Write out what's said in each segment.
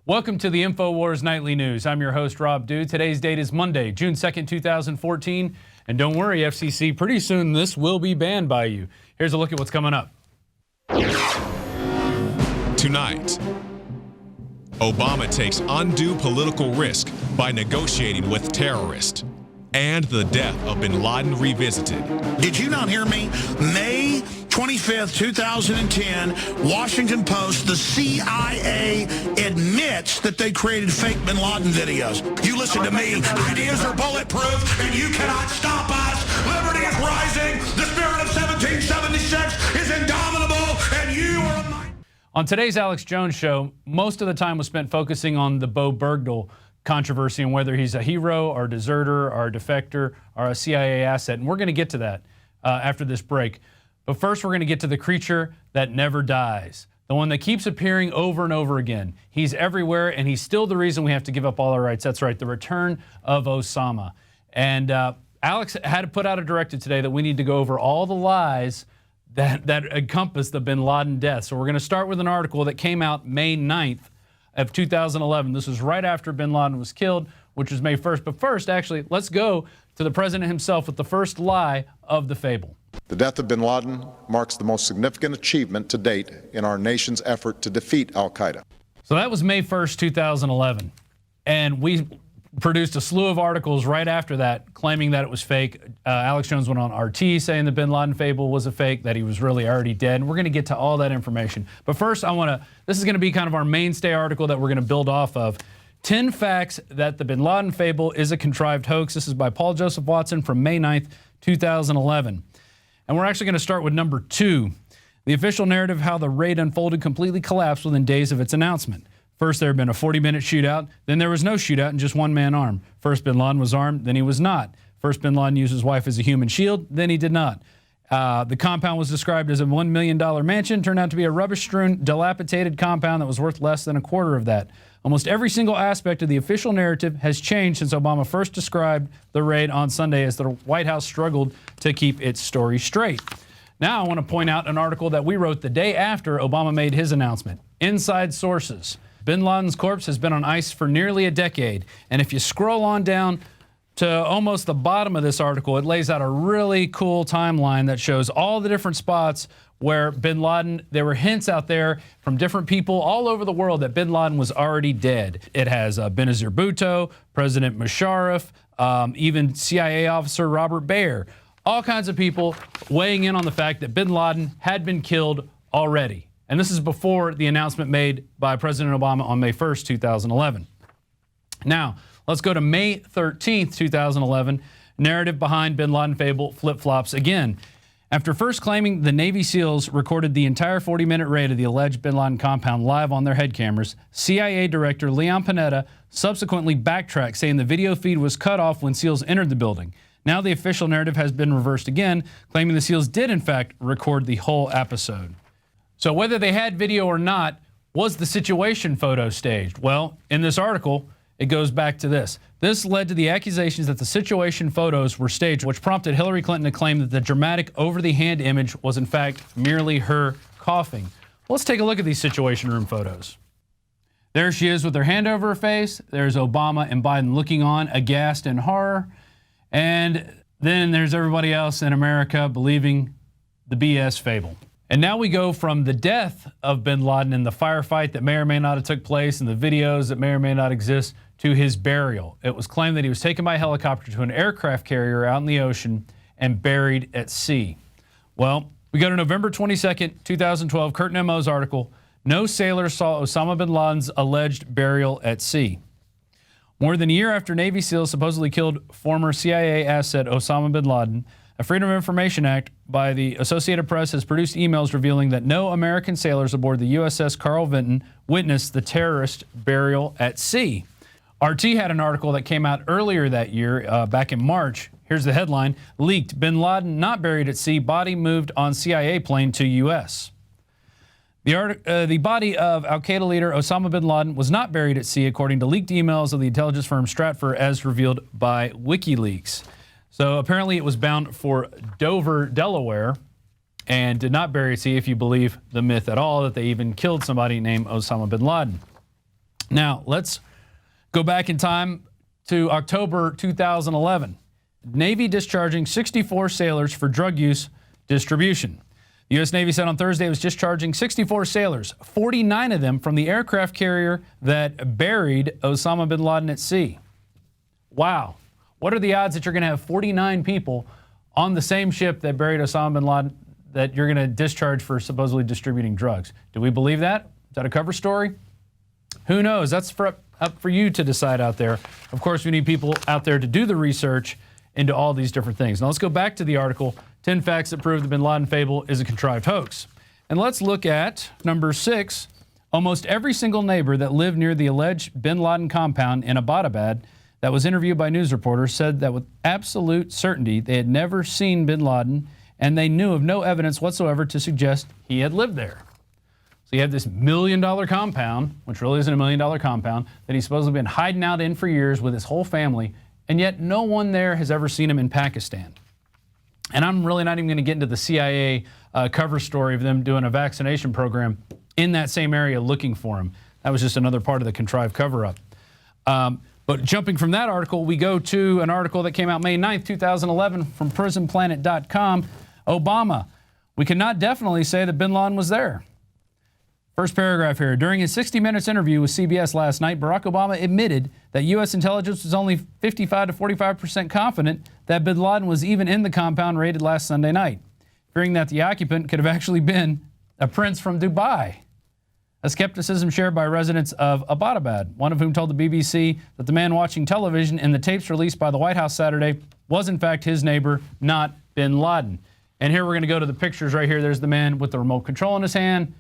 Welcome to the Infowars Nightly News. I'm your host, Rob Dew. Today's date is Monday, June 2nd, 2014. And don't worry, FCC, pretty soon this will be banned by you. Here's a look at what's coming up. Tonight, Obama takes undue political risk by negotiating with terrorists. And the death of Bin Laden revisited. Did you not hear me? May 25th, 2010, Washington Post, the CIA admits that they created fake Bin Laden videos. You listen to me. Ideas are bulletproof, and you cannot stop us. Liberty is rising. The spirit of 1776 is indomitable, and you are a mighty... On today's Alex Jones show, most of the time was spent focusing on the Bowe Bergdahl controversy and whether he's a hero or a deserter or a defector or a CIA asset. And we're going to get to that after this break. But first, we're going to get to the creature that never dies, the one that keeps appearing over and over again. He's everywhere, and he's still the reason we have to give up all our rights. That's right, the return of Osama. And Alex had to put out a directive today that we need to go over all the lies that encompass the Bin Laden death. So we're going to start with an article that came out May 9th of 2011. This was right after Bin Laden was killed, which was May 1st. But first, actually, let's go to the president himself with the first lie of the fable. The death of Bin Laden marks the most significant achievement to date in our nation's effort to defeat al-Qaeda. So that was May 1st, 2011. And we produced a slew of articles right after that claiming that it was fake. Alex Jones went on RT saying the Bin Laden fable was a fake, that he was really already dead. And we're going to get to all that information. But first, this is going to be kind of our mainstay article that we're going to build off of. 10 facts that the Bin Laden fable is a contrived hoax. This is by Paul Joseph Watson from May 9th, 2011. And we're actually going to start with number 2. The official narrative how the raid unfolded completely collapsed within days of its announcement. First, there had been a 40-minute shootout. Then there was no shootout and just one man armed. First, Bin Laden was armed. Then he was not. First, Bin Laden used his wife as a human shield. Then he did not. The compound was described as a $1 million mansion. Turned out to be a rubbish-strewn, dilapidated compound that was worth less than a quarter of that. Almost every single aspect of the official narrative has changed since Obama first described the raid on Sunday as the White House struggled to keep its story straight. Now I want to point out an article that we wrote the day after Obama made his announcement. Inside sources. Bin Laden's corpse has been on ice for nearly a decade. And if you scroll on down to almost the bottom of this article, it lays out a really cool timeline that shows all the different spots where Bin Laden, there were hints out there from different people all over the world that Bin Laden was already dead. It has Benazir Bhutto, President Musharraf, even CIA officer Robert Baer, all kinds of people weighing in on the fact that Bin Laden had been killed already. And this is before the announcement made by President Obama on May 1st, 2011. Now, let's go to May 13th, 2011. Narrative behind Bin Laden fable flip-flops again. After first claiming the Navy SEALs recorded the entire 40-minute raid of the alleged Bin Laden compound live on their head cameras, CIA Director Leon Panetta subsequently backtracked, saying the video feed was cut off when SEALs entered the building. Now the official narrative has been reversed again, claiming the SEALs did in fact record the whole episode. So whether they had video or not, was the situation photo staged? Well, in this article, it goes back to this. This led to the accusations that the situation photos were staged, which prompted Hillary Clinton to claim that the dramatic over-the-hand image was in fact merely her coughing. Let's take a look at these situation room photos. There she is with her hand over her face. There's Obama and Biden looking on, aghast in horror. And then there's everybody else in America believing the BS fable. And now we go from the death of Bin Laden and the firefight that may or may not have took place and the videos that may or may not exist to his burial. It was claimed that he was taken by helicopter to an aircraft carrier out in the ocean and buried at sea. Well, we go to November 22nd, 2012, Kurt Nemo's article, No Sailors Saw Osama Bin Laden's Alleged Burial at Sea. More than a year after Navy SEALs supposedly killed former CIA asset Osama Bin Laden, a Freedom of Information Act by the Associated Press has produced emails revealing that no American sailors aboard the USS Carl Vinton witnessed the terrorist burial at sea. RT had an article that came out earlier that year, back in March. Here's the headline, Leaked, Bin Laden not buried at sea, body moved on CIA plane to U.S. The body of al-Qaeda leader Osama bin Laden was not buried at sea, according to leaked emails of the intelligence firm Stratfor, as revealed by WikiLeaks. So apparently it was bound for Dover, Delaware, and did not bury at sea, if you believe the myth at all, that they even killed somebody named Osama bin Laden. Now, let's go back in time to October 2011. Navy discharging 64 sailors for drug use distribution. The U.S. Navy said on Thursday it was discharging 64 sailors, 49 of them from the aircraft carrier that buried Osama bin Laden at sea. Wow. What are the odds that you're going to have 49 people on the same ship that buried Osama bin Laden that you're going to discharge for supposedly distributing drugs? Do we believe that? Is that a cover story? Who knows? That's up for you to decide out there. Of course, we need people out there to do the research into all these different things. Now, let's go back to the article, 10 facts that prove the bin Laden fable is a contrived hoax. And let's look at number 6. Almost every single neighbor that lived near the alleged bin Laden compound in Abbottabad that was interviewed by news reporters said that with absolute certainty they had never seen bin Laden and they knew of no evidence whatsoever to suggest he had lived there. So you have this $1 million compound, which really isn't a $1 million compound, that he's supposedly been hiding out in for years with his whole family, and yet no one there has ever seen him in Pakistan. And I'm really not even going to get into the CIA cover story of them doing a vaccination program in that same area looking for him. That was just another part of the contrived cover-up. But jumping from that article, we go to an article that came out May 9th, 2011 from prisonplanet.com. Obama, we cannot definitely say that bin Laden was there. First paragraph here. During his 60 Minutes interview with CBS last night, Barack Obama admitted that U.S. intelligence was only 55 to 45% confident that bin Laden was even in the compound raided last Sunday night, fearing that the occupant could have actually been a prince from Dubai. A skepticism shared by residents of Abbottabad, one of whom told the BBC that the man watching television in the tapes released by the White House Saturday was in fact his neighbor, not bin Laden. And here we're going to go to the pictures right here. There's the man with the remote control in his hand.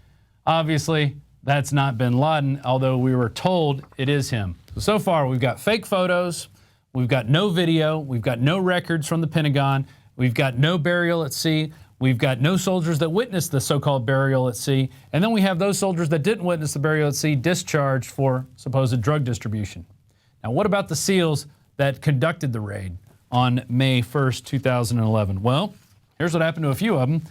Obviously, that's not bin Laden, although we were told it is him. So far, we've got fake photos, we've got no video, we've got no records from the Pentagon, we've got no burial at sea, we've got no soldiers that witnessed the so-called burial at sea, and then we have those soldiers that didn't witness the burial at sea discharged for supposed drug distribution. Now, what about the SEALs that conducted the raid on May 1st, 2011? Well, here's what happened to a few of them.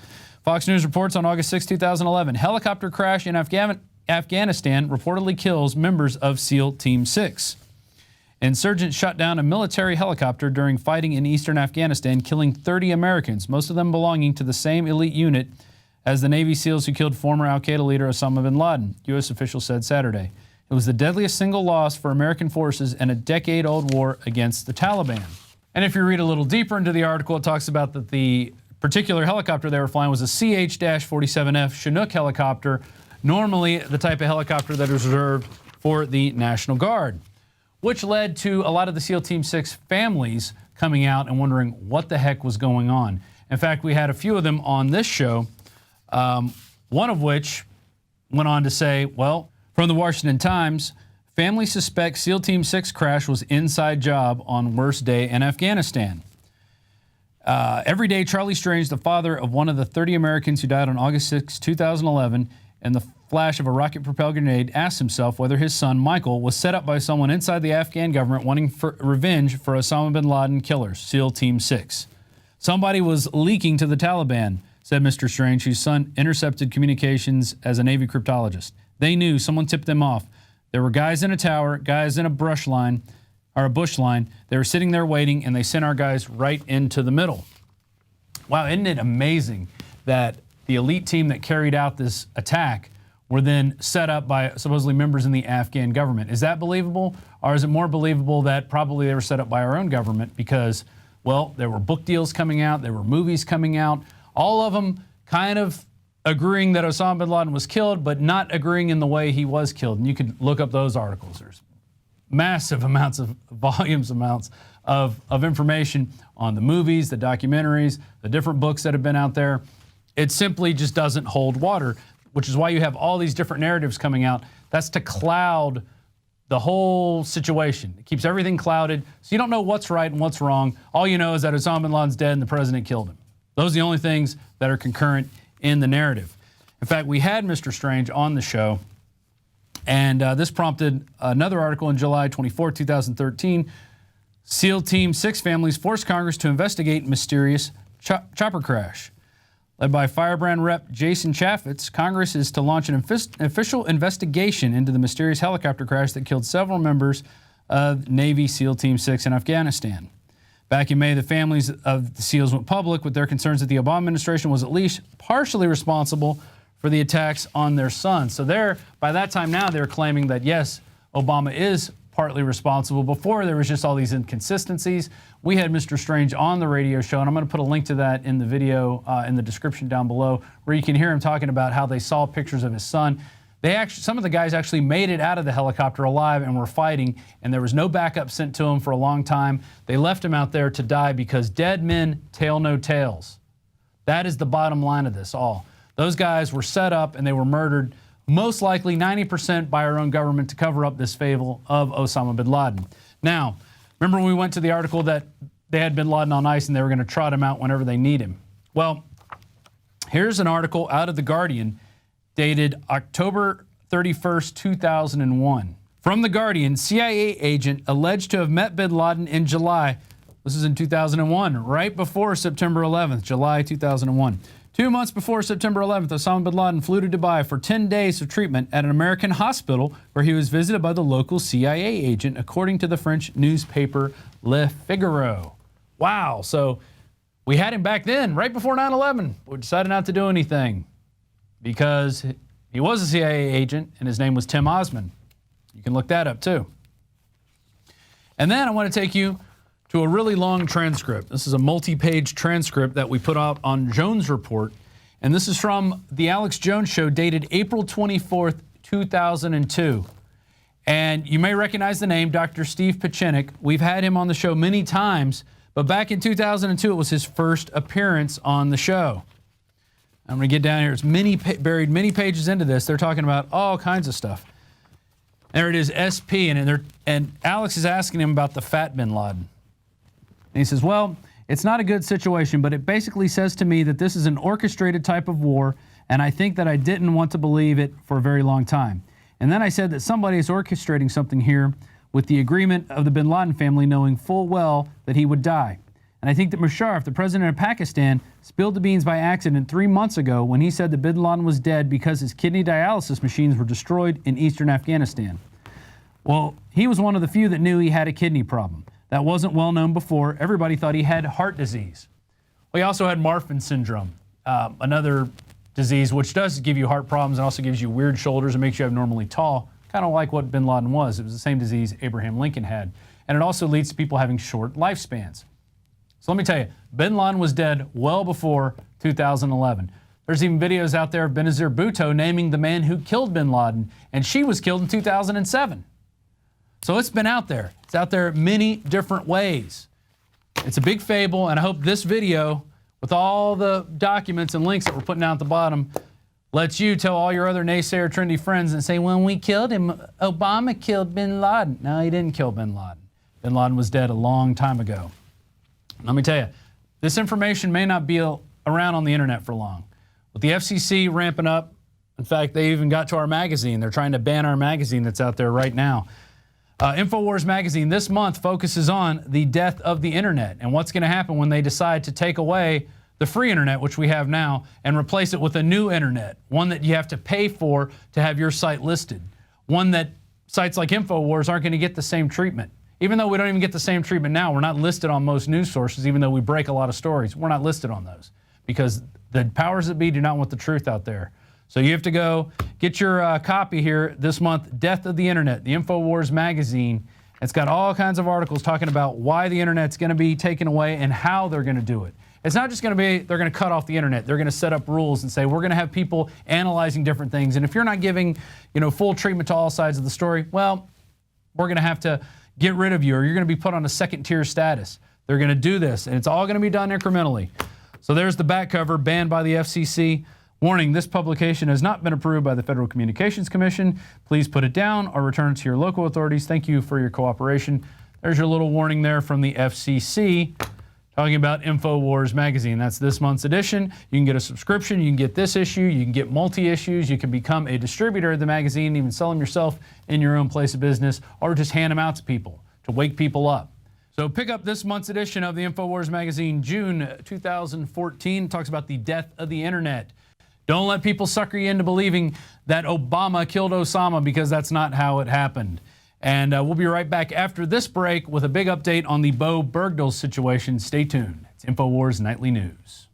Fox News reports on August 6, 2011, helicopter crash in Afghanistan reportedly kills members of SEAL Team 6. Insurgents shot down a military helicopter during fighting in eastern Afghanistan, killing 30 Americans, most of them belonging to the same elite unit as the Navy SEALs who killed former al-Qaeda leader Osama bin Laden, U.S. officials said Saturday. It was the deadliest single loss for American forces in a decade-old war against the Taliban. And if you read a little deeper into the article, it talks about that the particular helicopter they were flying was a CH-47F Chinook helicopter, normally the type of helicopter that is reserved for the National Guard, which led to a lot of the SEAL Team 6 families coming out and wondering what the heck was going on. In fact, we had a few of them on this show, one of which went on to say, well, from the Washington Times, families suspect SEAL Team 6 crash was inside job on worst day in Afghanistan. Every day, Charlie Strange, the father of one of the 30 Americans who died on August 6, 2011, in the flash of a rocket-propelled grenade, asked himself whether his son, Michael, was set up by someone inside the Afghan government wanting revenge for Osama bin Laden killers, SEAL Team 6. Somebody was leaking to the Taliban, said Mr. Strange, whose son intercepted communications as a Navy cryptologist. They knew. Someone tipped them off. There were guys in a tower, guys in a bush line. They were sitting there waiting, and they sent our guys right into the middle. Wow, isn't it amazing that the elite team that carried out this attack were then set up by supposedly members in the Afghan government? Is that believable? Or is it more believable that probably they were set up by our own government because, well, there were book deals coming out, there were movies coming out, all of them kind of agreeing that Osama bin Laden was killed, but not agreeing in the way he was killed. And you can look up those articles. There's massive amounts of amounts of information on the movies, the documentaries, the different books that have been out there. It simply just doesn't hold water, which is why you have all these different narratives coming out. That's to cloud the whole situation. It keeps everything clouded, so you don't know what's right and what's wrong. All you know is that Osama bin Laden's dead and the president killed him. Those are the only things that are concurrent in the narrative. In fact, we had Mr. Strange on the show, and this prompted another article in July 24, 2013. SEAL Team 6 families forced Congress to investigate mysterious chopper crash. Led by Firebrand Rep. Jason Chaffetz, Congress is to launch an official investigation into the mysterious helicopter crash that killed several members of Navy SEAL Team 6 in Afghanistan. Back in May, the families of the SEALs went public with their concerns that the Obama administration was at least partially responsible for the attacks on their sons. So by that time now, they're claiming that, yes, Obama is partly responsible. Before, there was just all these inconsistencies. We had Mr. Strange on the radio show, and I'm going to put a link to that in the video in the description down below, where you can hear him talking about how they saw pictures of his son. Some of the guys actually made it out of the helicopter alive and were fighting, and there was no backup sent to him for a long time. They left him out there to die because dead men tell no tales. That is the bottom line of this all. Those guys were set up and they were murdered, most likely 90% by our own government, to cover up this fable of Osama bin Laden. Now, remember when we went to the article that they had bin Laden on ice and they were going to trot him out whenever they need him? Well, here's an article out of The Guardian dated October 31st, 2001. From The Guardian, CIA agent alleged to have met bin Laden in July. This is in 2001, right before September 11th, July 2001. 2 months before September 11th, Osama bin Laden flew to Dubai for 10 days of treatment at an American hospital where he was visited by the local CIA agent, according to the French newspaper Le Figaro. Wow, so we had him back then, right before 9/11. We decided not to do anything because he was a CIA agent and his name was Tim Osman. You can look that up too. And then I want to take you to a really long transcript. This is a multi-page transcript that we put out on Jones Report. And this is from the Alex Jones Show, dated April 24th, 2002. And you may recognize the name, Dr. Steve Pieczenik. We've had him on the show many times, but back in 2002, it was his first appearance on the show. I'm going to get down here. It's buried many pages into this. They're talking about all kinds of stuff. There it is, SP, and Alex is asking him about the fat bin Laden. And he says, well, it's not a good situation, but it basically says to me that this is an orchestrated type of war, and I think that I didn't want to believe it for a very long time. And then I said that somebody is orchestrating something here with the agreement of the bin Laden family knowing full well that he would die. And I think that Musharraf, the president of Pakistan, spilled the beans by accident 3 months ago when he said that bin Laden was dead because his kidney dialysis machines were destroyed in eastern Afghanistan. Well, he was one of the few that knew he had a kidney problem. That wasn't well known before. Everybody thought he had heart disease. Well, he also had Marfan syndrome, another disease which does give you heart problems and also gives you weird shoulders and makes you abnormally tall, kind of like what bin Laden was. It was the same disease Abraham Lincoln had. And it also leads to people having short lifespans. So let me tell you, bin Laden was dead well before 2011. There's even videos out there of Benazir Bhutto naming the man who killed bin Laden, and she was killed in 2007. So it's been out there. It's out there many different ways. It's a big fable, and I hope this video, with all the documents and links that we're putting out at the bottom, lets you tell all your other naysayer trendy friends and say, when we killed him, Obama killed bin Laden. No, he didn't kill bin Laden. Bin Laden was dead a long time ago. Let me tell you, this information may not be around on the internet for long. With the FCC ramping up, in fact, they even got to our magazine. They're trying to ban our magazine that's out there right now. Infowars magazine this month focuses on the death of the internet and what's going to happen when they decide to take away the free internet, which we have now, and replace it with a new internet, one that you have to pay for to have your site listed, one that sites like Infowars aren't going to get the same treatment. Even though we don't even get the same treatment now, we're not listed on most news sources, even though we break a lot of stories. We're not listed on those because the powers that be do not want the truth out there. So you have to go get your copy here this month, Death of the Internet, the Infowars magazine. It's got all kinds of articles talking about why the internet's going to be taken away and how they're going to do it. It's not just going to be they're going to cut off the internet. They're going to set up rules and say we're going to have people analyzing different things. And if you're not giving, full treatment to all sides of the story, well, we're going to have to get rid of you, or you're going to be put on a second-tier status. They're going to do this, and it's all going to be done incrementally. So there's the back cover, banned by the FCC. Warning, this publication has not been approved by the Federal Communications Commission. Please put it down or return it to your local authorities. Thank you for your cooperation. There's your little warning there from the FCC talking about Infowars magazine. That's this month's edition. You can get a subscription. You can get this issue. You can get multi-issues. You can become a distributor of the magazine, even sell them yourself in your own place of business, or just hand them out to people to wake people up. So pick up this month's edition of the Infowars magazine, June 2014. Talks about the death of the internet. Don't let people sucker you into believing that Obama killed Osama, because that's not how it happened. And we'll be right back after this break with a big update on the Bowe Bergdahl situation. Stay tuned. It's Infowars Nightly News.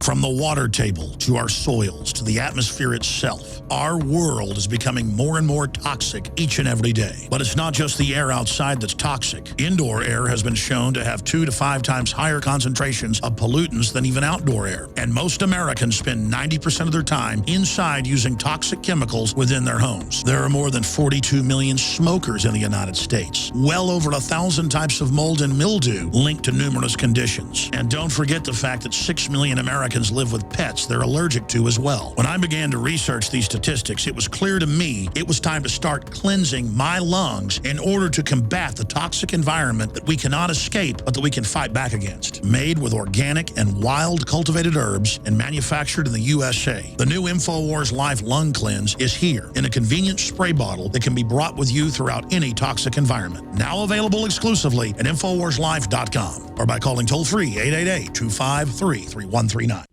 From the water table to our soils to the atmosphere itself, our world is becoming more and more toxic each and every day. But it's not just the air outside that's toxic. Indoor air has been shown to have 2 to 5 times higher concentrations of pollutants than even outdoor air. And most Americans spend 90% of their time inside using toxic chemicals within their homes. There are more than 42 million smokers in the United States. Well over 1,000 types of mold and mildew linked to numerous conditions. And don't forget the fact that 6 million Americans live with pets they're allergic to as well. When I began to research these statistics, it was clear to me it was time to start cleansing my lungs in order to combat the toxic environment that we cannot escape, but that we can fight back against. Made with organic and wild cultivated herbs and manufactured in the USA, the new Infowars Life Lung Cleanse is here in a convenient spray bottle that can be brought with you throughout any toxic environment. Now available exclusively at InfowarsLife.com or by calling toll-free 888-253-3139.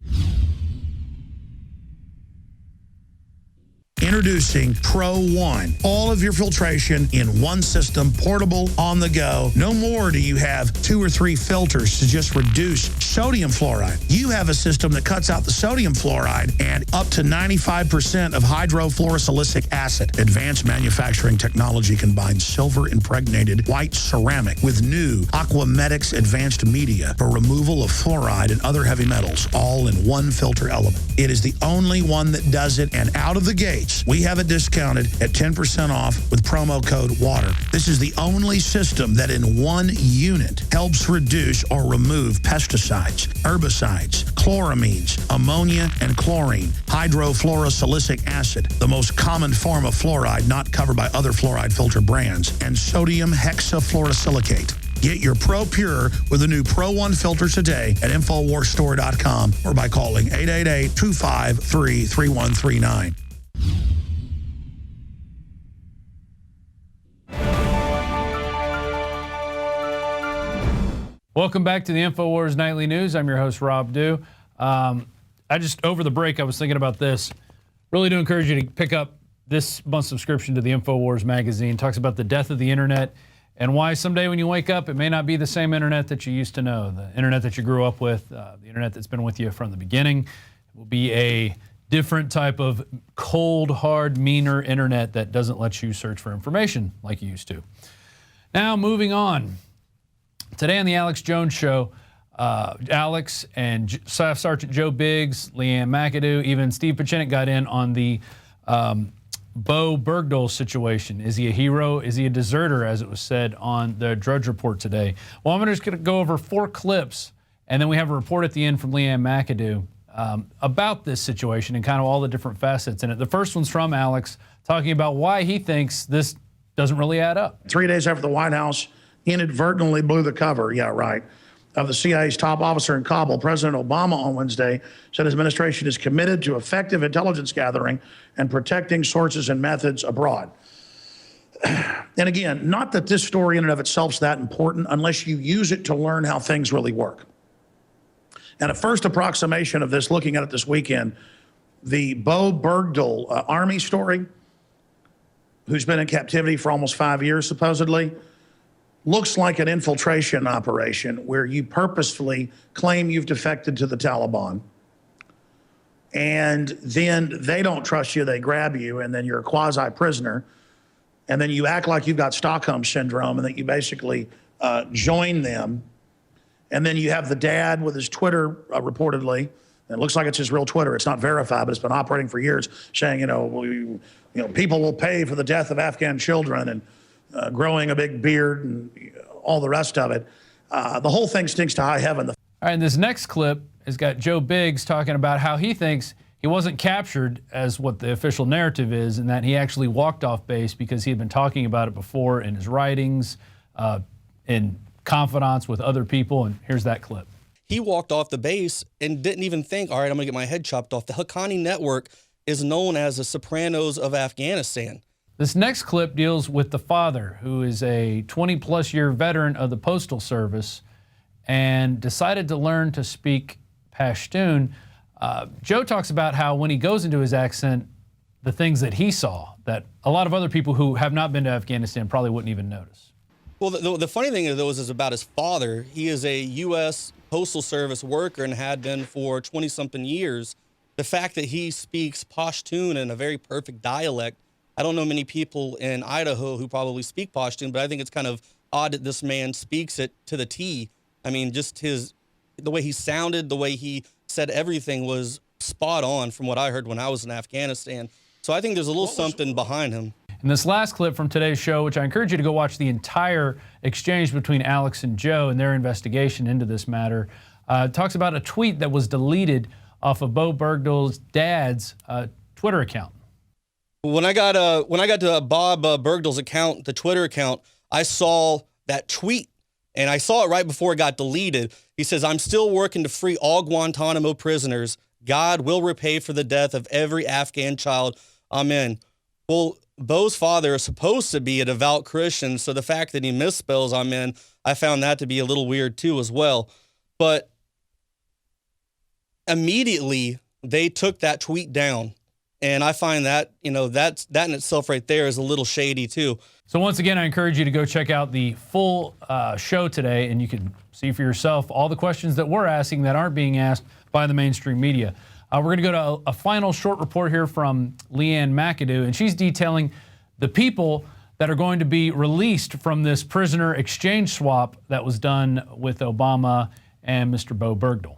Introducing Pro One. All of your filtration in one system, portable, on the go. No more do you have 2 or 3 filters to just reduce sodium fluoride. You have a system that cuts out the sodium fluoride and up to 95% of hydrofluorosilicic acid. Advanced manufacturing technology combines silver-impregnated white ceramic with new Aquamedics advanced media for removal of fluoride and other heavy metals, all in one filter element. It is the only one that does it, and out of the gates, we have it discounted at 10% off with promo code WATER. This is the only system that in one unit helps reduce or remove pesticides, herbicides, chloramines, ammonia, and chlorine, hydrofluorosilicic acid, the most common form of fluoride not covered by other fluoride filter brands, and sodium hexafluorosilicate. Get your Pro Pure with the new Pro One filter today at InfoWarsStore.com or by calling 888-253-3139. Welcome back to the Infowars Nightly News. I'm your host, Rob Dew. Over the break, I was thinking about this. Really do encourage you to pick up this month's subscription to the Infowars magazine. It talks about the death of the internet and why someday when you wake up, it may not be the same internet that you used to know, the internet that you grew up with, the internet that's been with you from the beginning. It will be a different type of cold, hard, meaner internet that doesn't let you search for information like you used to. Now, moving on. Today on the Alex Jones Show, Alex and Staff Sergeant Joe Biggs, Leanne McAdoo, even Steve Pachinik got in on the Bowe Bergdahl situation. Is he a hero? Is he a deserter, as it was said on the Drudge Report today? Well, I'm just going to go over 4 clips, and then we have a report at the end from Leanne McAdoo about this situation and kind of all the different facets in it. The first one's from Alex, talking about why he thinks this doesn't really add up. 3 days after the White House inadvertently blew the cover, of the CIA's top officer in Kabul, President Obama on Wednesday said his administration is committed to effective intelligence gathering and protecting sources and methods abroad. And again, not that this story in and of itself is that important unless you use it to learn how things really work. And a first approximation of this, looking at it this weekend, the Bowe Bergdahl Army story, who's been in captivity for almost 5 years, supposedly, looks like an infiltration operation where you purposefully claim you've defected to the Taliban, and then they don't trust you, they grab you, and then you're a quasi-prisoner, and then you act like you've got Stockholm Syndrome and that you basically join them, and then you have the dad with his Twitter, reportedly, and it looks like it's his real Twitter, it's not verified, but it's been operating for years, saying, people will pay for the death of Afghan children, and growing a big beard and all the rest of it. The whole thing stinks to high heaven. All right, and this next clip has got Joe Biggs talking about how he thinks he wasn't captured as what the official narrative is, and that he actually walked off base because he had been talking about it before in his writings, in confidence with other people, and here's that clip. He walked off the base and didn't even think, all right, I'm going to get my head chopped off. The Haqqani network is known as the Sopranos of Afghanistan. This next clip deals with the father, who is a 20-plus year veteran of the Postal Service and decided to learn to speak Pashtun. Joe talks about how when he goes into his accent, the things that he saw that a lot of other people who have not been to Afghanistan probably wouldn't even notice. Well, the funny thing is about his father. He is a U.S. Postal Service worker and had been for 20-something years. The fact that he speaks Pashtun in a very perfect dialect, I don't know many people in Idaho who probably speak Pashtun, but I think it's kind of odd that this man speaks it to the T. I mean, just the way he sounded, the way he said everything was spot on from what I heard when I was in Afghanistan. So I think there's a little something behind him. In this last clip from today's show, which I encourage you to go watch the entire exchange between Alex and Joe and their investigation into this matter, talks about a tweet that was deleted off of Bowe Bergdahl's dad's Twitter account. When I got to Bowe Bergdahl's account, the Twitter account, I saw that tweet, and I saw it right before it got deleted. He says, "I'm still working to free all Guantanamo prisoners. God will repay for the death of every Afghan child. Amen." Well, Bowe's father is supposed to be a devout Christian, so the fact that he misspells Amen, I found that to be a little weird too as well. But immediately they took that tweet down. And I find that, that in itself right there is a little shady too. So once again, I encourage you to go check out the full show today, and you can see for yourself all the questions that we're asking that aren't being asked by the mainstream media. We're going to go to a final short report here from Leanne McAdoo, and she's detailing the people that are going to be released from this prisoner exchange swap that was done with Obama and Mr. Bowe Bergdahl.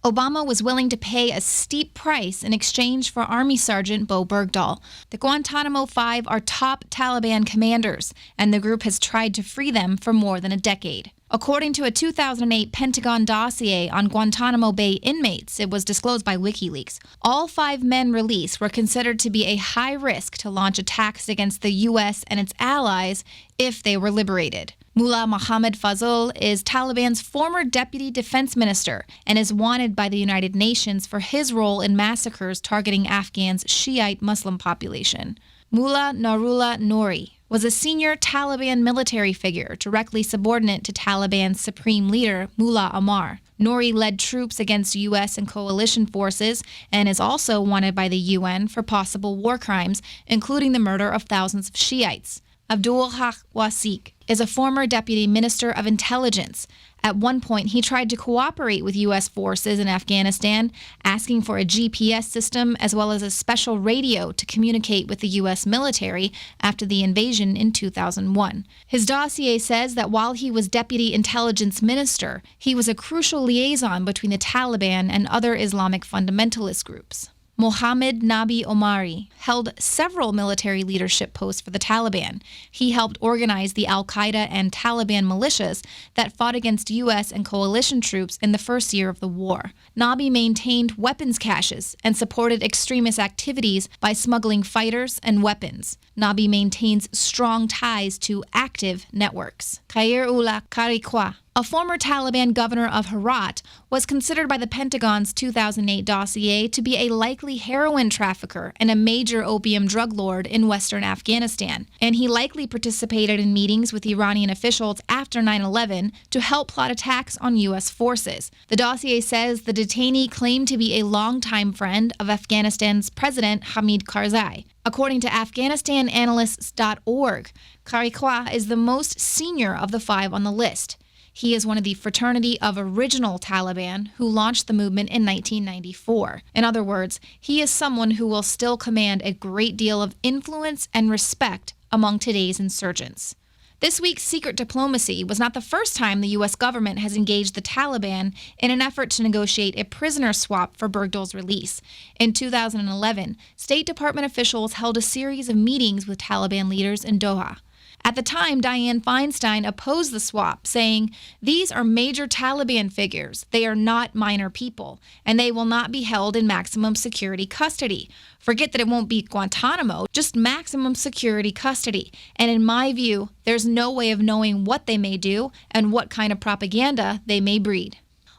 Obama was willing to pay a steep price in exchange for Army Sergeant Bowe Bergdahl. The Guantanamo Five are top Taliban commanders, and the group has tried to free them for more than a decade. According to a 2008 Pentagon dossier on Guantanamo Bay inmates, it was disclosed by WikiLeaks, all 5 men released were considered to be a high risk to launch attacks against the U.S. and its allies if they were liberated. Mullah Mohammad Fazl is Taliban's former deputy defense minister and is wanted by the United Nations for his role in massacres targeting Afghans' Shiite Muslim population. Mullah Narullah Nouri was a senior Taliban military figure directly subordinate to Taliban's supreme leader, Mullah Omar. Nouri led troops against U.S. and coalition forces and is also wanted by the UN for possible war crimes, including the murder of thousands of Shiites. Abdul Haq Wasik is a former deputy minister of intelligence. At one point, he tried to cooperate with U.S. forces in Afghanistan, asking for a GPS system as well as a special radio to communicate with the U.S. military after the invasion in 2001. His dossier says that while he was deputy intelligence minister, he was a crucial liaison between the Taliban and other Islamic fundamentalist groups. Mohammed Nabi Omari held several military leadership posts for the Taliban. He helped organize the al-Qaeda and Taliban militias that fought against U.S. and coalition troops in the first year of the war. Nabi maintained weapons caches and supported extremist activities by smuggling fighters and weapons. Nabi maintains strong ties to active networks. Khair-ullah Karikwa, a former Taliban governor of Herat, was considered by the Pentagon's 2008 dossier to be a likely heroin trafficker and a major opium drug lord in western Afghanistan, and he likely participated in meetings with Iranian officials after 9/11 to help plot attacks on U.S. forces. The dossier says the detainee claimed to be a longtime friend of Afghanistan's President Hamid Karzai. According to AfghanistanAnalysts.org, Karikwa is the most senior of the 5 on the list. He is one of the fraternity of original Taliban who launched the movement in 1994. In other words, he is someone who will still command a great deal of influence and respect among today's insurgents. This week's secret diplomacy was not the first time the U.S. government has engaged the Taliban in an effort to negotiate a prisoner swap for Bergdahl's release. In 2011, State Department officials held a series of meetings with Taliban leaders in Doha. At the time, Dianne Feinstein opposed the swap, saying, "These are major Taliban figures. They are not minor people, and they will not be held in maximum security custody. Forget that it won't be Guantanamo, just maximum security custody. And in my view, there's no way of knowing what they may do and what kind of propaganda they may breed."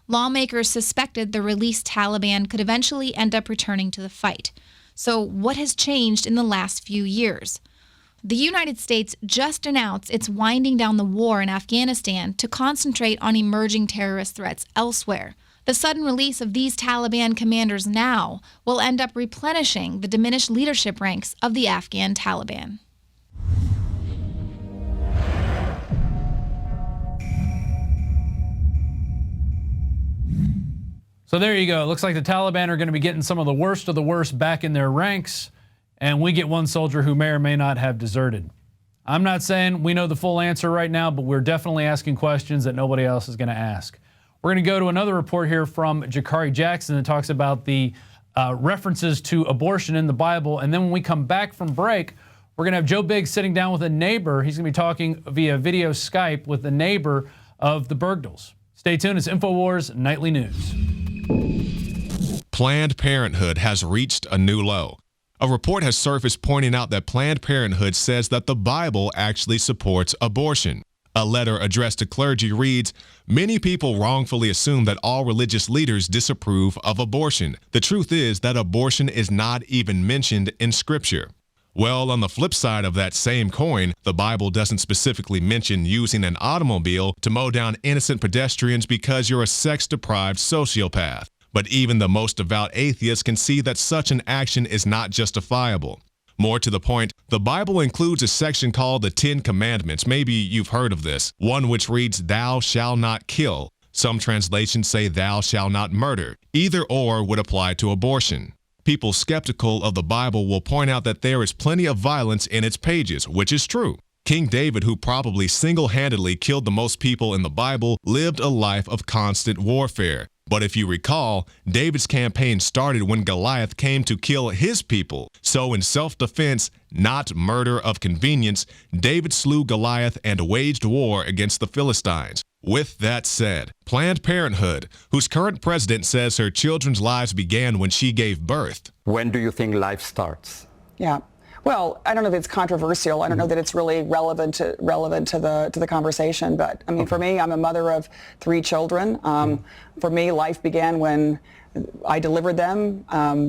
Lawmakers suspected the released Taliban could eventually end up returning to the fight. So what has changed in the last few years? The United States just announced it's winding down the war in Afghanistan to concentrate on emerging terrorist threats elsewhere. The sudden release of these Taliban commanders now will end up replenishing the diminished leadership ranks of the Afghan Taliban. So there you go. It looks like the Taliban are going to be getting some of the worst back in their ranks, and we get one soldier who may or may not have deserted. I'm not saying we know the full answer right now, but we're definitely asking questions that nobody else is going to ask. We're going to go to another report here from Jakari Jackson that talks about the references to abortion in the Bible, and then when we come back from break, we're going to have Joe Biggs sitting down with a neighbor. He's going to be talking via video Skype with the neighbor of the Bergdahls. Stay tuned. It's Infowars Nightly News. Planned Parenthood has reached a new low. A report has surfaced pointing out that Planned Parenthood says that the Bible actually supports abortion. A letter addressed to clergy reads, "Many people wrongfully assume that all religious leaders disapprove of abortion. The truth is that abortion is not even mentioned in Scripture." Well, on the flip side of that same coin, the Bible doesn't specifically mention using an automobile to mow down innocent pedestrians because you're a sex-deprived sociopath. But even the most devout atheists can see that such an action is not justifiable. More to the point, the Bible includes a section called the 10 Commandments. Maybe you've heard of this. One which reads, "Thou shalt not kill." Some translations say, "Thou shalt not murder." Either or would apply to abortion. People skeptical of the Bible will point out that there is plenty of violence in its pages, which is true. King David, who probably single-handedly killed the most people in the Bible, lived a life of constant warfare. But if you recall, David's campaign started when Goliath came to kill his people. So in self-defense, not murder of convenience, David slew Goliath and waged war against the Philistines. With that said, Planned Parenthood, whose current president says her children's lives began when she gave birth. When do you think life starts? Yeah. Well, I don't know if it's controversial. I don't know that it's really relevant to the conversation. But I mean, for me, I'm a mother of 3 children. For me, life began when I delivered them.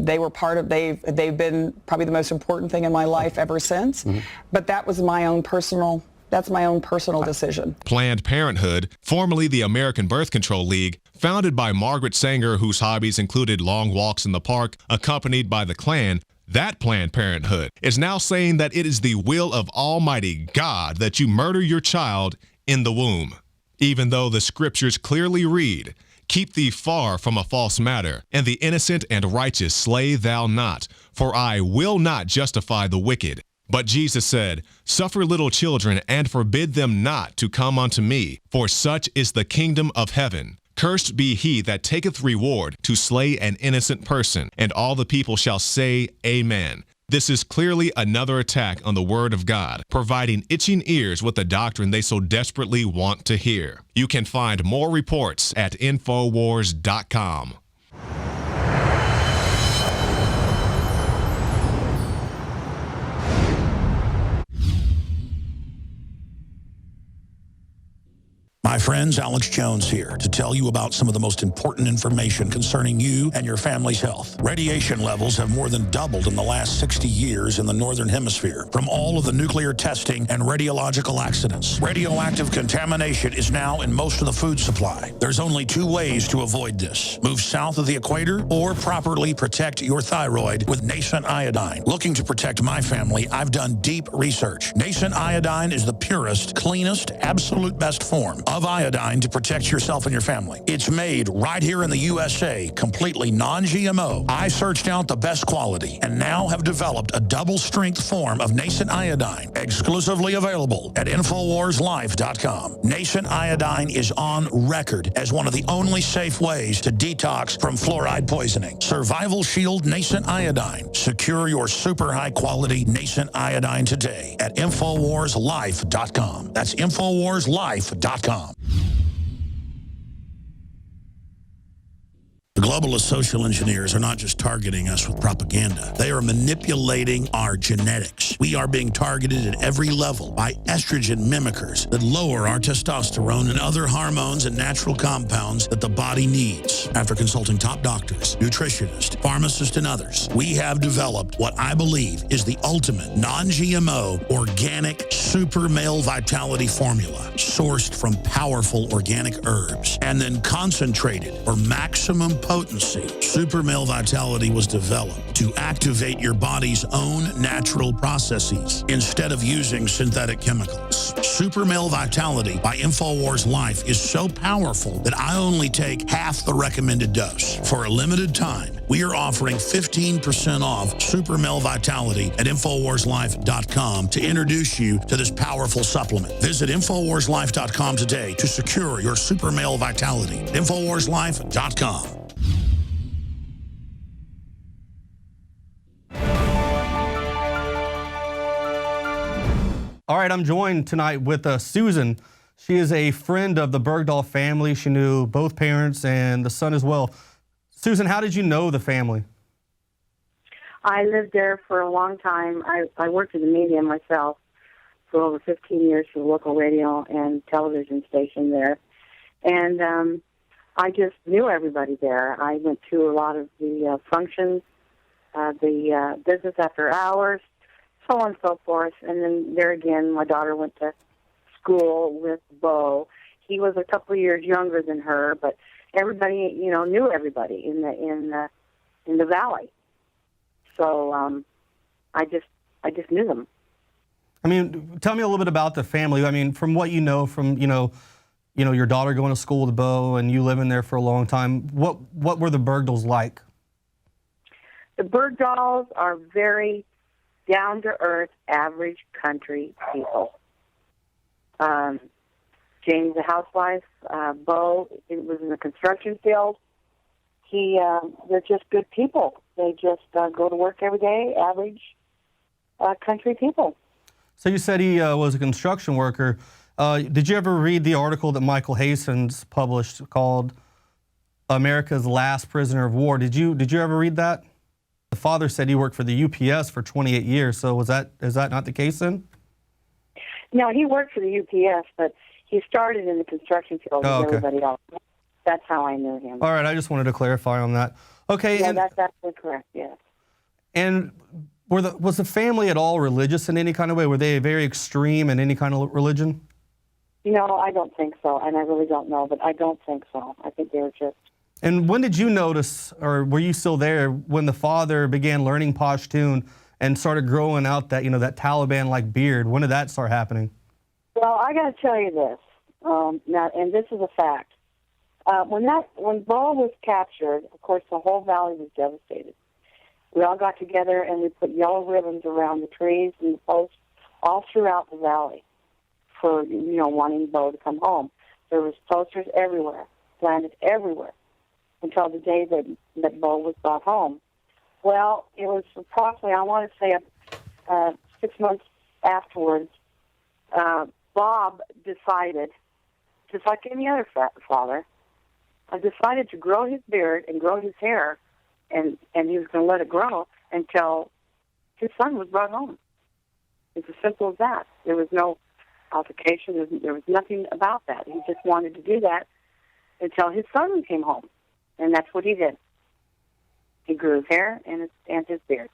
They were they've been probably the most important thing in my life ever since. But that was my own personal. That's my own personal decision. Planned Parenthood, formerly the American Birth Control League, founded by Margaret Sanger, whose hobbies included long walks in the park, accompanied by the Klan, that Planned Parenthood is now saying that it is the will of Almighty God that you murder your child in the womb. Even though the scriptures clearly read, "Keep thee far from a false matter, and the innocent and righteous slay thou not, for I will not justify the wicked." But Jesus said, "Suffer little children and forbid them not to come unto me, for such is the kingdom of heaven. Cursed be he that taketh reward to slay an innocent person." And all the people shall say, Amen. This is clearly another attack on the word of God, providing itching ears with the doctrine they so desperately want to hear. You can find more reports at Infowars.com. My friends, Alex Jones here to tell you about some of the most important information concerning you and your family's health. Radiation levels have more than doubled in the last 60 years in the Northern Hemisphere from all of the nuclear testing and radiological accidents. Radioactive contamination is now in most of the food supply. There's only 2 ways to avoid this. Move south of the equator or properly protect your thyroid with nascent iodine. Looking to protect my family, I've done deep research. Nascent iodine is the purest, cleanest, absolute best form of iodine to protect yourself and your family. It's made right here in the USA, completely non-GMO. I searched out the best quality and now have developed a double-strength form of nascent iodine, exclusively available at InfoWarsLife.com. Nascent iodine is on record as one of the only safe ways to detox from fluoride poisoning. Survival Shield Nascent Iodine. Secure your super high-quality nascent iodine today at InfoWarsLife.com. That's InfoWarsLife.com. The globalist social engineers are not just targeting us with propaganda. They are manipulating our genetics. We are being targeted at every level by estrogen mimickers that lower our testosterone and other hormones and natural compounds that the body needs. After consulting top doctors, nutritionists, pharmacists, and others, we have developed what I believe is the ultimate non-GMO organic super male vitality formula sourced from powerful organic herbs and then concentrated for maximum potency. Super Male Vitality was developed to activate your body's own natural processes instead of using synthetic chemicals. Super Male Vitality by Infowars Life is so powerful that I only take half the recommended dose. For a limited time, we are offering 15% off Super Male Vitality at InfoWarsLife.com to introduce you to this powerful supplement. Visit InfoWarsLife.com today to secure your Super Male Vitality. InfoWarsLife.com. All right, I'm joined tonight with Susan. She is a friend of the Bergdahl family. She knew both parents and the son as well. Susan, how did you know the family? I lived there for a long time. I worked in the media myself for over 15 years for the local radio and television station there. And I just knew everybody there. I went to a lot of the functions, the business after hours, so on and so forth. And then there again, my daughter went to school with Bowe. He was a couple of years younger than her, but everybody, knew everybody in the valley. So I just knew them. I mean, tell me a little bit about the family. I mean, from what you know, from your daughter going to school with Bowe and you living there for a long time. What were the Bergdahls like? The Bergdahls are very down-to-earth, average country people. Jane's a housewife. Bowe was in the construction field. They're just good people. They just go to work every day, average country people. So you said he was a construction worker. Did you ever read the article that Michael Hastings published called "America's Last Prisoner of War"? Did you ever read that? The father said he worked for the UPS for 28 years. So is that not the case then? No, he worked for the UPS, but he started in the construction field with everybody else. That's how I knew him. All right, I just wanted to clarify on that. Okay. Yeah, that's absolutely correct, yes. And was the family at all religious in any kind of way? Were they very extreme in any kind of religion? I don't think so, and I really don't know, but I don't think so. I think they were just... And when did you notice, or were you still there, when the father began learning Pashtun and started growing out that, that Taliban-like beard? When did that start happening? Well, I got to tell you this, now, and this is a fact. When Bowe was captured, of course, the whole valley was devastated. We all got together and we put yellow ribbons around the trees and the posts all throughout the valley for, wanting Bowe to come home. There was posters everywhere, planted everywhere, until the day that Bowe was brought home. Well, it was approximately, I want to say, 6 months afterwards, Bob decided, just like any other father, decided to grow his beard and grow his hair, and he was going to let it grow until his son was brought home. It's as simple as that. There was no altercation. There was nothing about that. He just wanted to do that until his son came home, and that's what he did. He grew his hair and his beard.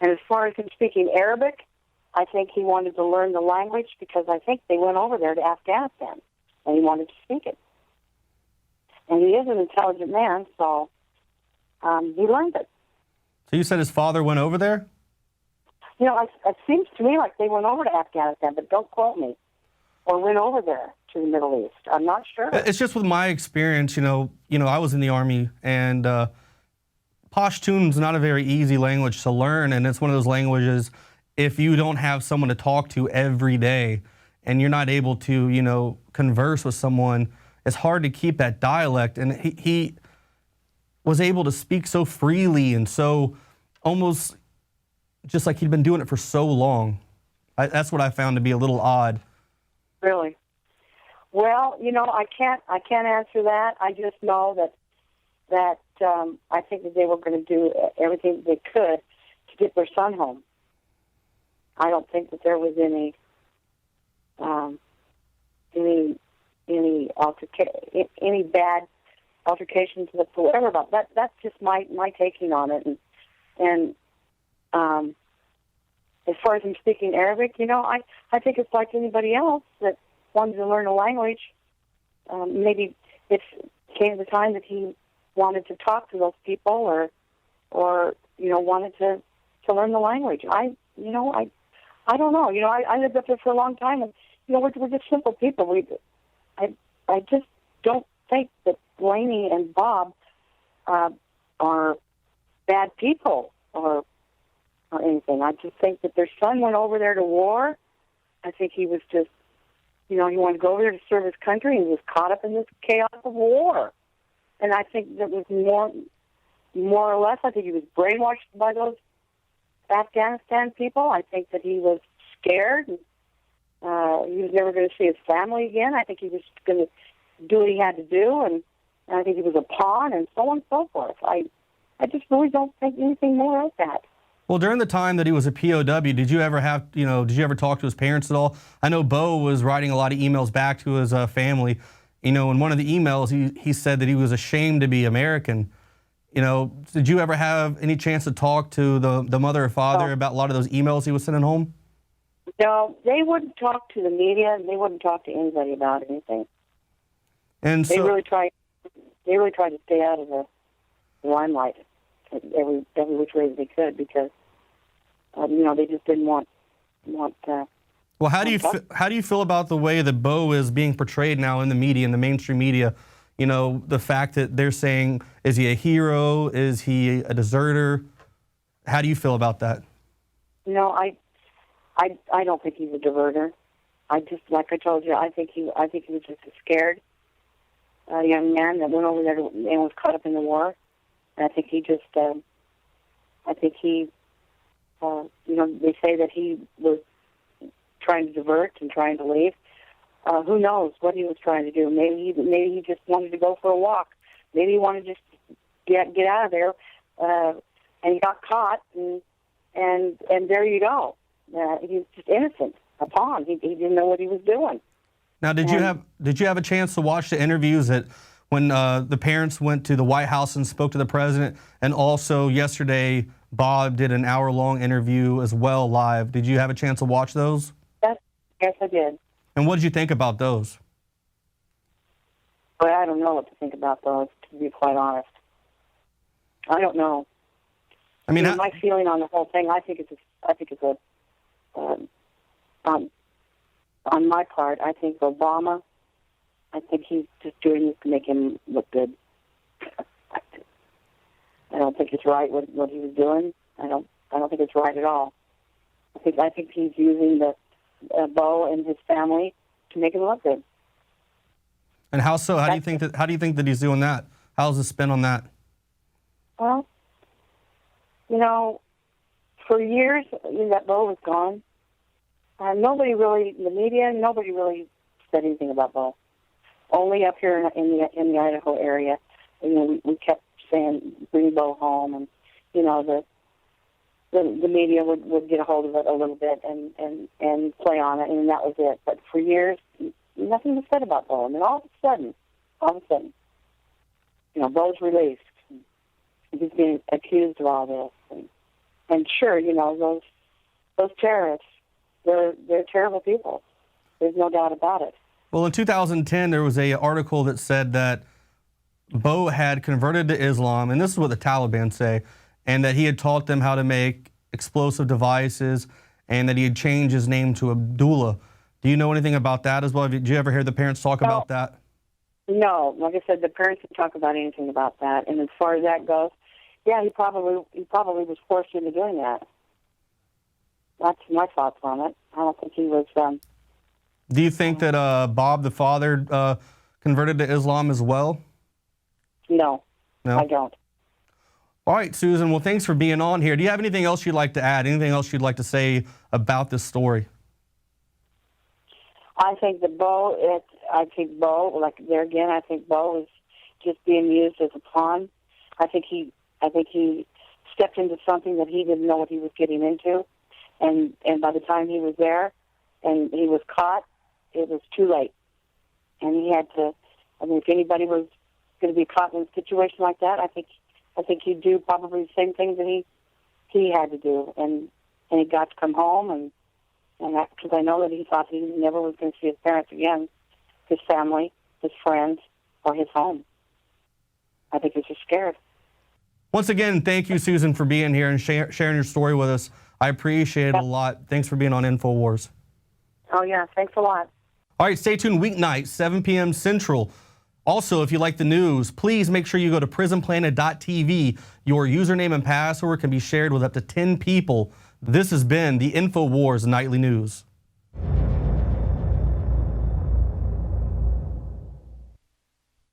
And as far as him speaking Arabic, I think he wanted to learn the language because I think they went over there to Afghanistan, and he wanted to speak it. And he is an intelligent man, so he learned it. So you said his father went over there? It seems to me like they went over to Afghanistan, but don't quote me, or went over there to the Middle East. I'm not sure. It's just with my experience, you know, I was in the Army, and Pashtun's not a very easy language to learn, and it's one of those languages, if you don't have someone to talk to every day and you're not able to, you know, converse with someone, it's hard to keep that dialect. And he was able to speak so freely and so almost just like he'd been doing it for so long. That's what I found to be a little odd. Really? Well, you know, I can't answer that. I just know that I think that they were going to do everything they could to get their son home. I don't think that there was any bad altercations whatsoever about that. That's just my taking on it. And as far as him speaking Arabic, you know, I think it's like anybody else that wanted to learn a language. Maybe it came the time that he wanted to talk to those people, or you know, wanted to learn the language. I don't know. You know, I lived up there for a long time, and you know, we're just simple people. I just don't think that Blaney and Bob are bad people or anything. I just think that their son went over there to war. I think he was just, you know, he wanted to go over there to serve his country, and he was caught up in this chaos of war. And I think that was more or less, I think he was brainwashed by those Afghanistan people. I think that he was scared. And, he was never going to see his family again. I think he was going to do what he had to do, and I think he was a pawn, and so on and so forth. I just really don't think anything more of that. Well, during the time that he was a POW, did you ever talk to his parents at all? I know Bowe was writing a lot of emails back to his family. You know, in one of the emails, he said that he was ashamed to be American. You know, did you ever have any chance to talk to the mother or father about a lot of those emails he was sending home? No, they wouldn't talk to the media. They wouldn't talk to anybody about anything. And so they really tried to stay out of the limelight every which way they could, because you know, they just didn't want. Well, how do you feel about the way that Bowe is being portrayed now in the media, in the mainstream media? You know, the fact that they're saying, is he a hero? Is he a deserter? How do you feel about that? You know, I don't think he's a diverter. I just, like I told you, I think he was just a scared young man that went over there and was caught up in the war. And I think he just, you know, they say that he was trying to divert and trying to leave. Who knows what he was trying to do? Maybe he just wanted to go for a walk. Maybe he wanted to just get out of there, and he got caught, and there you go. He was just innocent, a pawn. He didn't know what he was doing. Now, did you have a chance to watch the interviews that when the parents went to the White House and spoke to the president, and also yesterday Bob did an hour-long interview as well live? Did you have a chance to watch those? Yes, I did. And what did you think about those? Well, I don't know what to think about those, to be quite honest. I don't know. I mean, my feeling on the whole thing, I think it's a on my part, I think Obama, I think he's just doing this to make him look good. I don't think it's right what he was doing. I don't think it's right at all. I think he's using the Bowe and his family to make him look good. And how so? How do you think that he's doing that? How's the spin on that? Well, you know, for years that Bowe was gone, nobody really, the media, nobody really said anything about Bowe. Only up here in the Idaho area, you know, we kept saying bring Bowe home, and you know the media would get a hold of it a little bit and play on it, and that was it. But for years, nothing was said about Bowe. And then all of a sudden, you know, Bowe's released. He's being accused of all this, and sure, you know, those terrorists, they're terrible people. There's no doubt about it. Well, in 2010, there was an article that said that Bowe had converted to Islam, and this is what the Taliban say, and that he had taught them how to make explosive devices, and that he had changed his name to Abdullah. Do you know anything about that as well? Did you ever hear the parents talk about that? No, like I said, the parents didn't talk about anything about that. And as far as that goes, yeah, he probably was forced into doing that. That's my thoughts on it. I don't think he was. Do you think that Bob, the father, converted to Islam as well? No, I don't. All right, Susan. Well, thanks for being on here. Do you have anything else you'd like to add? Anything else you'd like to say about this story? I think Bowe, like there again, I think Bowe is just being used as a pawn. I think he stepped into something that he didn't know what he was getting into, and by the time he was there and he was caught, it was too late. And he had to. I mean, if anybody was going to be caught in a situation like that, I think he'd do probably the same things that he had to do, and he got to come home and because I know that he thought he never was going to see his parents again, his family, his friends, or his home. I think he's just scared. Once again, thank you, Susan, for being here and sharing your story with us. I appreciate it a lot. Thanks for being on Infowars. Oh, yeah. Thanks a lot. All right, stay tuned weeknight, 7 p.m. Central. Also, if you like the news, please make sure you go to prisonplanet.tv. Your username and password can be shared with up to 10 people. This has been the Infowars Nightly News.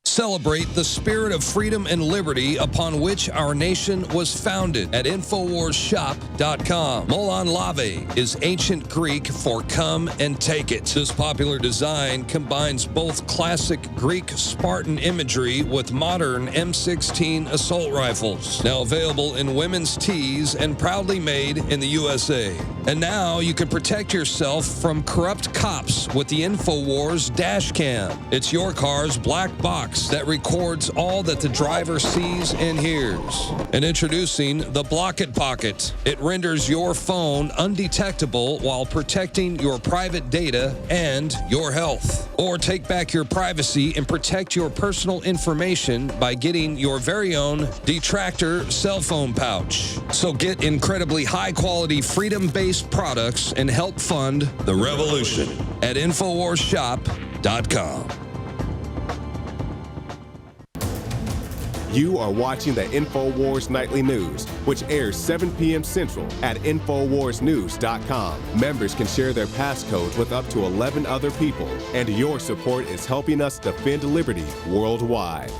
Celebrate the spirit of freedom and liberty upon which our nation was founded at InfowarsShop.com. Molon Lave is ancient Greek for come and take it. This popular design combines both classic Greek Spartan imagery with modern M16 assault rifles. Now available in women's tees and proudly made in the USA. And now you can protect yourself from corrupt cops with the Infowars dash cam. It's your car's black box that records all that the driver sees and hears. And introducing the Block It Pocket. It renders your phone undetectable while protecting your private data and your health. Or take back your privacy and protect your personal information by getting your very own Detractor cell phone pouch. So get incredibly high-quality, freedom-based products and help fund the revolution at InfowarsShop.com. You are watching the Infowars Nightly News, which airs 7 p.m. Central at InfowarsNews.com. Members can share their passcodes with up to 11 other people, and your support is helping us defend liberty worldwide.